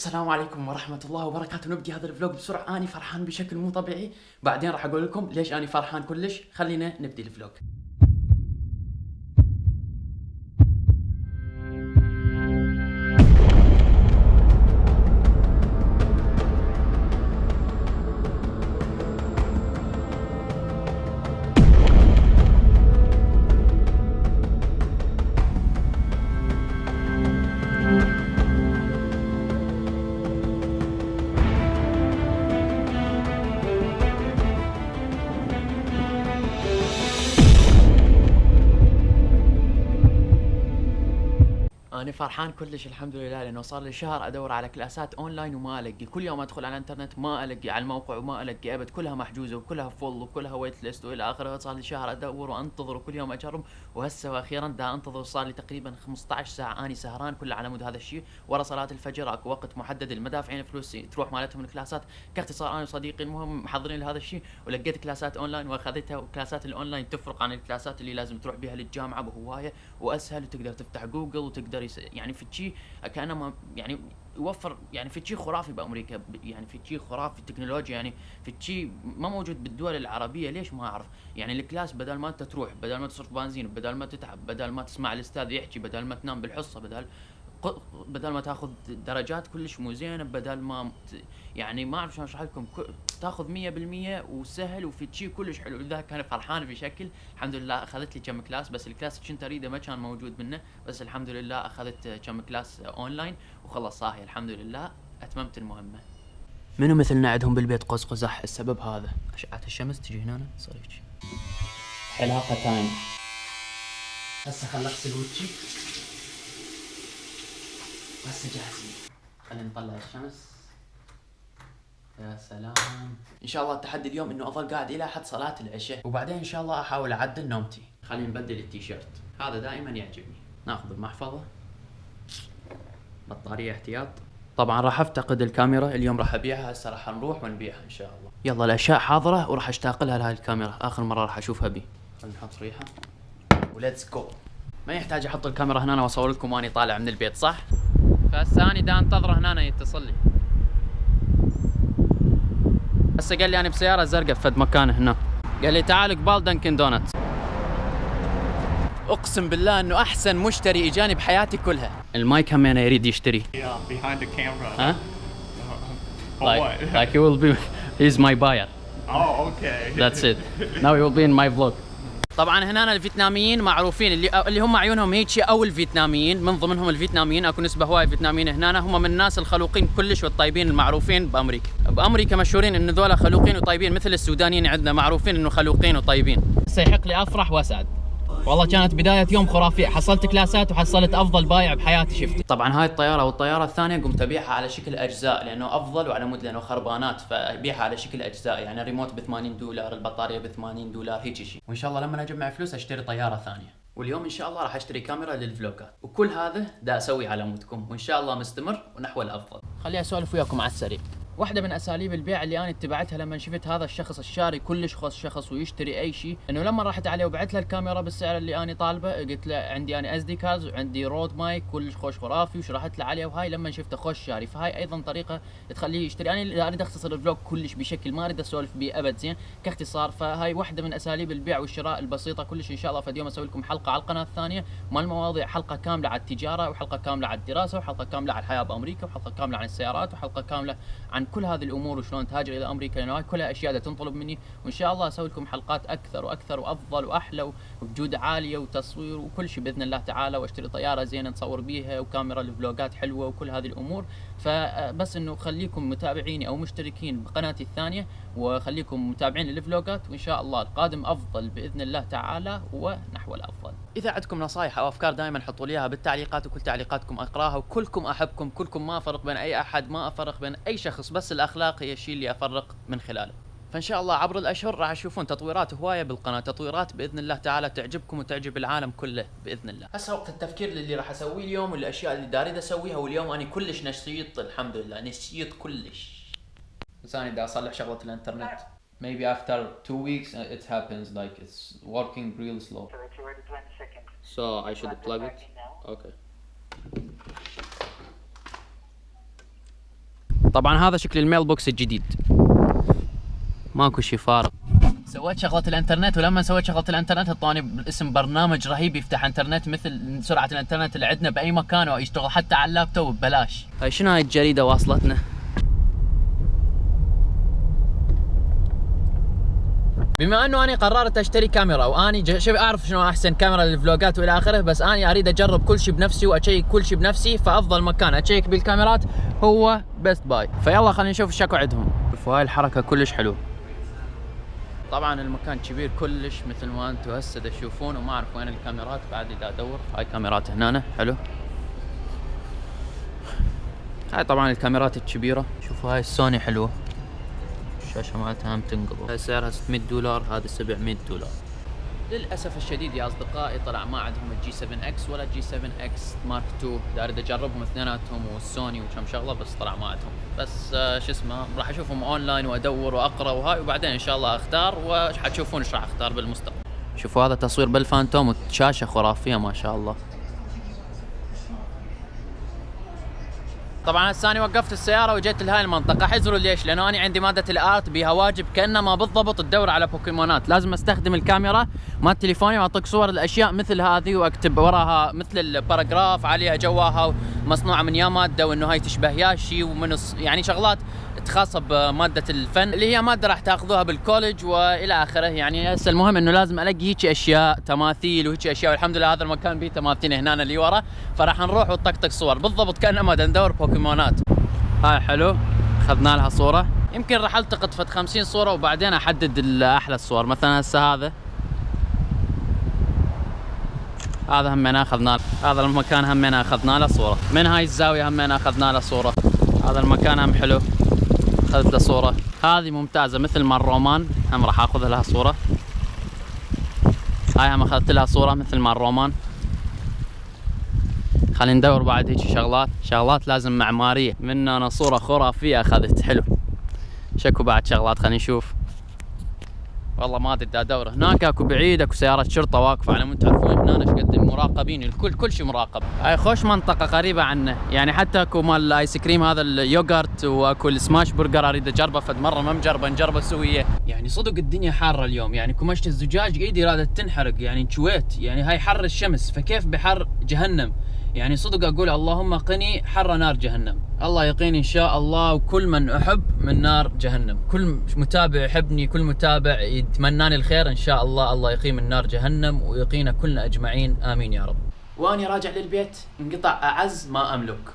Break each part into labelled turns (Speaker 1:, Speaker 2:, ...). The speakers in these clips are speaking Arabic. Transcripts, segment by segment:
Speaker 1: السلام عليكم ورحمة الله وبركاته. نبدي هذا الفلوق بسرعة. أني فرحان بشكل مو طبيعي، بعدين راح أقول لكم ليش أني فرحان كلش. خلينا نبدي الفلوق. أنا فرحان كلش الحمد لله، لأنه صار لي شهر أدور على كلاسات أونلاين وما ألقي. كل يوم أدخل على الإنترنت ما ألقي، على الموقع وما ألقي أبد، كلها محجوزة وكلها فل وكلها ويت ليست وإلى آخره. صار لي شهر أدور وأنتظر وكل يوم أجرب، وهسه وأخيرا دا أنتظر. صار لي تقريبا 15 ساعة أني سهران كله على مود هذا الشيء. ورا صلاة الفجر أكو وقت محدد المدافعين فلوس تروح مالتهم الكلاسات. كاختصار أنا وصديقي المهم محضرين لهذا الشيء، ولقيت كلاسات أونلاين وأخذتها. وكلاسات الأونلاين تفرق عن الكلاسات اللي لازم تروح بها للجامعة بهواية، وأسهل، وتقدر تفتح جوجل وتقدر يعني في شيء كأنه ما يعني يوفر، يعني في شيء خرافي بأمريكا، يعني في شيء خرافي التكنولوجيا، يعني في شيء ما موجود بالدول العربية. ليش ما أعرف؟ يعني الكلاس بدل ما أنت تروح، بدل ما تصرف بنزين، بدل ما تتعب، بدل ما تسمع الأستاذ يحكي، بدل ما تنام بالحصة، بدل ما تاخذ درجات كلش مو زينه، بدل ما يعني ما اعرف شلون اشرح لكم، تاخذ 100% وسهل، وفي شيء كلش حلو. لذلك كان فرحان بشكل. الحمد لله اخذت لي كم كلاس، بس الكلاس كنت اريده ما كان موجود منه، بس الحمد لله اخذت كم كلاس اونلاين وخلص صاحي الحمد لله اتممت المهمه. منو مثلنا عندهم بالبيت قوس قزح؟ السبب هذا اشعه الشمس تجي هنا تصير هيك حلاقه تايم. هسه خل اغسل وجهي، هسه جاهزين. خلينا نطلع الشمس. يا سلام. ان شاء الله التحدي اليوم انه اظل قاعد الى حد صلاة العشاء، وبعدين ان شاء الله احاول اعدل نومتي. خلينا نبدل التيشيرت، هذا دائما يعجبني. ناخذ المحفظة، بطارية احتياط. طبعا راح افتقد الكاميرا اليوم، راح ابيعها. هسه راح نروح ونبيعها ان شاء الله. يلا الاشياء حاضرة وراح اشتاق لها لهاي الكاميرا، اخر مرة راح اشوفها بي. خلينا نحط ريحة وليتس جو. ما يحتاج احط الكاميرا هنا واصور لكم واني طالع من البيت، صح؟ فهسه اني دا انتظره هنا يتصل لي. هسه قال لي انا بسياره زرقاء بفد مكان هنا، قال لي تعال قبال دانكن دونتس. اقسم بالله انه احسن مشتري اجاني بحياتي كلها. المايك همينه يريد يشتري.
Speaker 2: Yeah, behind the camera.
Speaker 1: ها؟
Speaker 2: For what?
Speaker 1: Like he will be, he's my buyer.
Speaker 2: Oh, okay.
Speaker 1: That's it. Now he will be in my vlog. طبعا هنا الفيتناميين معروفين، اللي هم عيونهم هيك، او الفيتناميين من ضمنهم الفيتناميين. اكو نسبه هواي فيتناميين هنا، هم من الناس الخلوقين كلش والطيبين المعروفين بامريكا. بامريكا مشهورين ان ذولا خلوقين وطيبين، مثل السودانيين عندنا معروفين انه خلوقين وطيبين. سيحق لي افرح واسعد. والله كانت بداية يوم خرافية، حصلت كلاسات وحصلت أفضل بايع بحياتي شفته. طبعا هاي الطيارة والطيارة الثانية قمت أبيعها على شكل أجزاء، لأنه أفضل وعلى مود، لأنه خربانات، فأبيعها على شكل أجزاء. يعني الريموت ب$80، البطارية ب$80، هيك شيء. وإن شاء الله لما أجمع فلوس أشتري طيارة ثانية. واليوم إن شاء الله راح أشتري كاميرا للفلوجات، وكل هذا دا أسوي على مودكم، وإن شاء الله مستمر ونحو الأفضل. خليني أسولف وياكم على السريع. واحدة من أساليب البيع اللي أنا اتبعتها لما شفت هذا الشخص الشاري كلش خص شخص ويشتري أي شيء، إنه لما رحت عليه وبعت له الكاميرا بالسعر اللي أنا طالبه، قلت له عندي أنا SD كاردز وعندي رود مايك كلش خوش خرافي، وشرحت له عليه. وهاي لما شفته خوش شاري، فهاي أيضا طريقة تخليه يشتري. أنا أريد أختصر الفلوج كلش بشكل ما أريد أسولف بيه أبد، زين كاختصار. فهاي واحدة من أساليب البيع والشراء البسيطة كلش. إن شاء الله فد يوم أسوي لكم حلقة على القناة الثانية مال المواضيع، حلقة كاملة على التجارة، وحلقة كاملة على الدراسة، وحلقة كاملة على الحياة بأمريكا، وحلقة كاملة عن السيارات، وحلقة كاملة عن كل هذه الأمور وشلون تهاجر الى امريكا، لانه هاي كلها اشياء تنطلب مني. وان شاء الله اسوي لكم حلقات اكثر واكثر وافضل واحلى وبجوده عاليه وتصوير وكل شيء باذن الله تعالى، واشتري طياره زينه نصور بيها، وكاميرا الفلوجات حلوه، وكل هذه الامور. فبس انه خليكم متابعيني او مشتركين بقناتي الثانيه، وخليكم متابعين للفلوجات، وان شاء الله القادم افضل باذن الله تعالى ونحو الافضل. اذا عندكم نصائح او افكار دائما حطوا لي اياها بالتعليقات، وكل تعليقاتكم اقراها، وكلكم احبكم، كلكم ما افرق بين اي احد، ما افرق بين اي شخص، بس الاخلاق هي الشيء اللي افرق من خلاله. فان شاء الله عبر الاشهر راح تشوفون تطويرات هوايه بالقناه، تطويرات باذن الله تعالى تعجبكم وتعجب العالم كله باذن الله. هسه وقت التفكير للي راح اسويه اليوم والاشياء اللي اريد اسويها. واليوم انا كلش نشيط الحمد لله، نشيط كلش. بس انا بدي اصلح شغله الانترنت. Maybe after 2 weeks it happens, like it's working real slow. So, 20 seconds. So, I should plug it? Okay. طبعا هذا شكل الميل بوكس الجديد، ماكو شي فارق. سويت شغلة الانترنت، ولما سويت شغلة الانترنت اعطوني اسم برنامج رهيب يفتح انترنت مثل سرعة الانترنت اللي عندنا بأي مكان، ويشتغل حتى على اللابتوب ببلاش. هاي شنو هاي الجريدة واصلتنا؟ بما انه اني قررت اشتري كاميرا، واني شوف اعرف شنو احسن كاميرا للفلوجات والى اخره، بس اني اريد اجرب كل شيء بنفسي واشيك كل شيء بنفسي، فافضل مكان اشيك بالكاميرات هو بيست باي. فيلا خلينا نشوف الشكو عندهم. شوفوا هاي الحركة كلش حلو. طبعا المكان كبير كلش مثل ما انتم هسه تشوفون، وما اعرف وين الكاميرات بعد اذا ادور. هاي كاميرات هنا حلو. هاي طبعا الكاميرات الكبيرة. شوفوا هاي السوني حلوة، الشاشة مالتها هم تنقض. هاي سعرها $600، هذه $700. للاسف الشديد يا اصدقائي طلع ما عندهم الجي 7 اكس ولا الجي 7 اكس مارك 2. اريد اجربهم اثنيناتهم والسوني وكم شغله، بس طلع ما عندهم. بس شو اسمه، راح اشوفهم اونلاين وادور واقرا وهاي، وبعدين ان شاء الله اختار، وحتشوفون ايش راح اختار بالمستقبل. شوفوا هذا تصوير بالفانتوم، شاشه خرافيه ما شاء الله. طبعا هسه انا وقفت السياره وجيت لهاي المنطقه. حذروا ليش؟ لانه انا عندي ماده الارت بيها واجب كانما بالضبط تدور على بوكيمونات. لازم استخدم الكاميرا مال تليفوني واعطيك صور الاشياء مثل هذه، واكتب وراها مثل الباراجراف عليها جواها مصنوعه من يا ماده، وانه هاي تشبه يا شيء، ومن يعني شغلات خاصه بماده الفن اللي هي ماده راح تاخذوها بالكولج والى اخره. يعني هسه المهم انه لازم الاقي هيك اشياء، تماثيل وهيك اشياء، والحمد لله هذا المكان به تماثيل هنا اللي ورا، فراح نروح ونطقطق صور بالضبط كانما ندور بوكيمونات. هاي حلو، اخذنا لها صوره. يمكن راح التقط فد 50 صوره وبعدين احدد احلى الصور. مثلا هسه هذا همنا اخذنا، هذا المكان همنا اخذنا له صوره. من هاي الزاويه همنا اخذنا له صوره. هذا المكان هم حلو، اخذت له صوره. هذه ممتازه مثل ما الرومان، هم راح اخذ لها صوره. هاي هم اخذت لها صوره مثل ما الرومان. خلينا ندور بعد هيك شغلات لازم معماريه. من انا صوره خرافيه اخذت حلو. شكو بعد شغلات خلينا نشوف. والله ما ادري ادور. هناك اكو بعيد اكو سيارة شرطة واقفة، على مود تعرفون هنا ايش قد مراقبين، الكل كل شيء مراقب. هاي خوش منطقة قريبة عنا، يعني حتى اكو مال الايس كريم هذا اليوغرت، واكو السماش برجر اريد اجربه فد مرة ما مجربه، نجربه سوية. يعني صدق الدنيا حارة اليوم، يعني كمشت الزجاج ايدي رادت تنحرق، يعني انشويت. يعني هاي حر الشمس، فكيف بحر جهنم؟ يعني صدق اقول اللهم قني حر نار جهنم. الله يقيني ان شاء الله، وكل من احب من نار جهنم. كل متابع يحبني، كل متابع يتمناني الخير ان شاء الله، الله يقي من نار جهنم ويقينا كلنا اجمعين، امين يا رب. واني راجع للبيت انقطع اعز ما املك.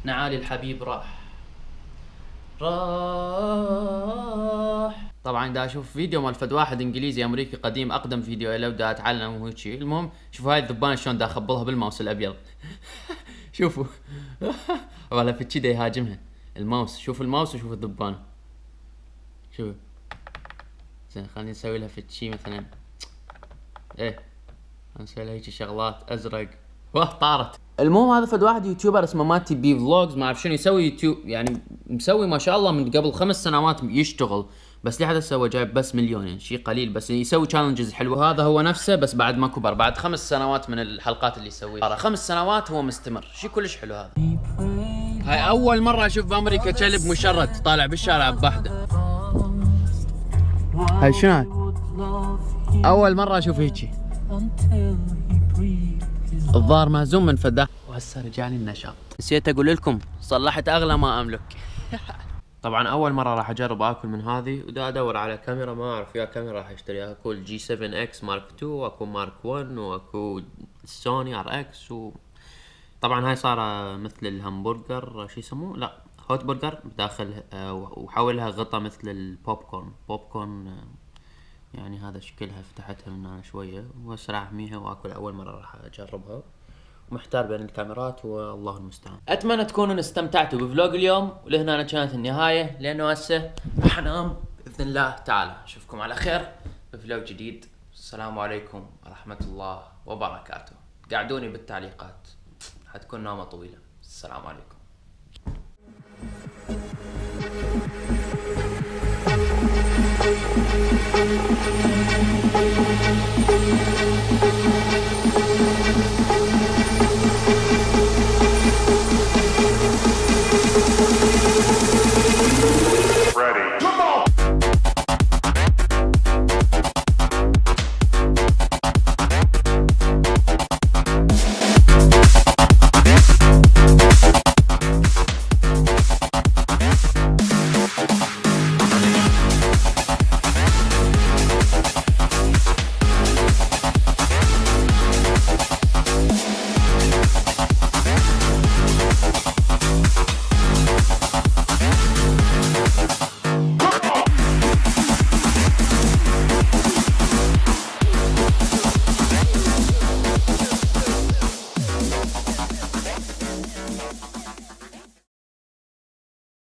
Speaker 1: نعالي الحبيب راح. طبعا دا اشوف فيديو مال فد واحد انجليزي امريكي قديم، اقدم فيديو له، ودا اتعلم وهيك شيء. المهم شوفوا هاي الذبانه شلون دا اخبلها بالماوس الابيض. شوفوا والله في كذا يهاجمها الماوس. شوفوا الماوس وشوفوا الذبانه. شوفوا زين، خلينا نسوي لها في شيء مثلا، ايه نسوي لها هيك شغلات ازرق. واه طارت. المهم هذا فد واحد يوتيوبر اسمه ماتي بي فلوجز، ما اعرف شنو يسوي يوتيوب، يعني مسوي ما شاء الله من قبل 5 سنوات يشتغل، بس لحد هسه هو جايب بس مليون، يعني شيء قليل، بس يسوي تشالنجز حلوه. هذا هو نفسه بس بعد ما كبر، بعد 5 سنوات من الحلقات اللي يسويها، 5 سنوات هو مستمر، شيء كلش حلو هذا. هاي اول مره اشوف بامريكا كلب مشرد طالع بالشارع بوحده. هاي شنو هاي؟ اول مره اشوف هيجي. الظاهر مهزوم من فداه. وهسه رجعني النشاط. نسيت اقول لكم صلحت اغلى ما املك. طبعا اول مره راح اجرب اكل من هذه، ودا ادور على كاميرا، ما اعرف يا كاميرا راح اشتريها. اكو الجي 7 اكس مارك 2، واكو مارك 1، واكو السوني ار اكس. طبعا هاي صار مثل الهمبرجر، شو يسموه، لا هوت برجر بداخل، وحولها غطا مثل البوب كورن. يعني هذا شكلها، فتحتها من هنا شويه، وهسه راح احميها واكل. اول مره راح اجربها، ومحتار بين الكاميرات والله المستعان. اتمنى تكونوا استمتعتوا بفلوج اليوم، ولهنا كانت النهايه، لانه هسه راح انام باذن الله تعالى. اشوفكم على خير بفلوج جديد. السلام عليكم ورحمه الله وبركاته. قاعدوني بالتعليقات، حتكون نومه طويله. السلام عليكم. Bye.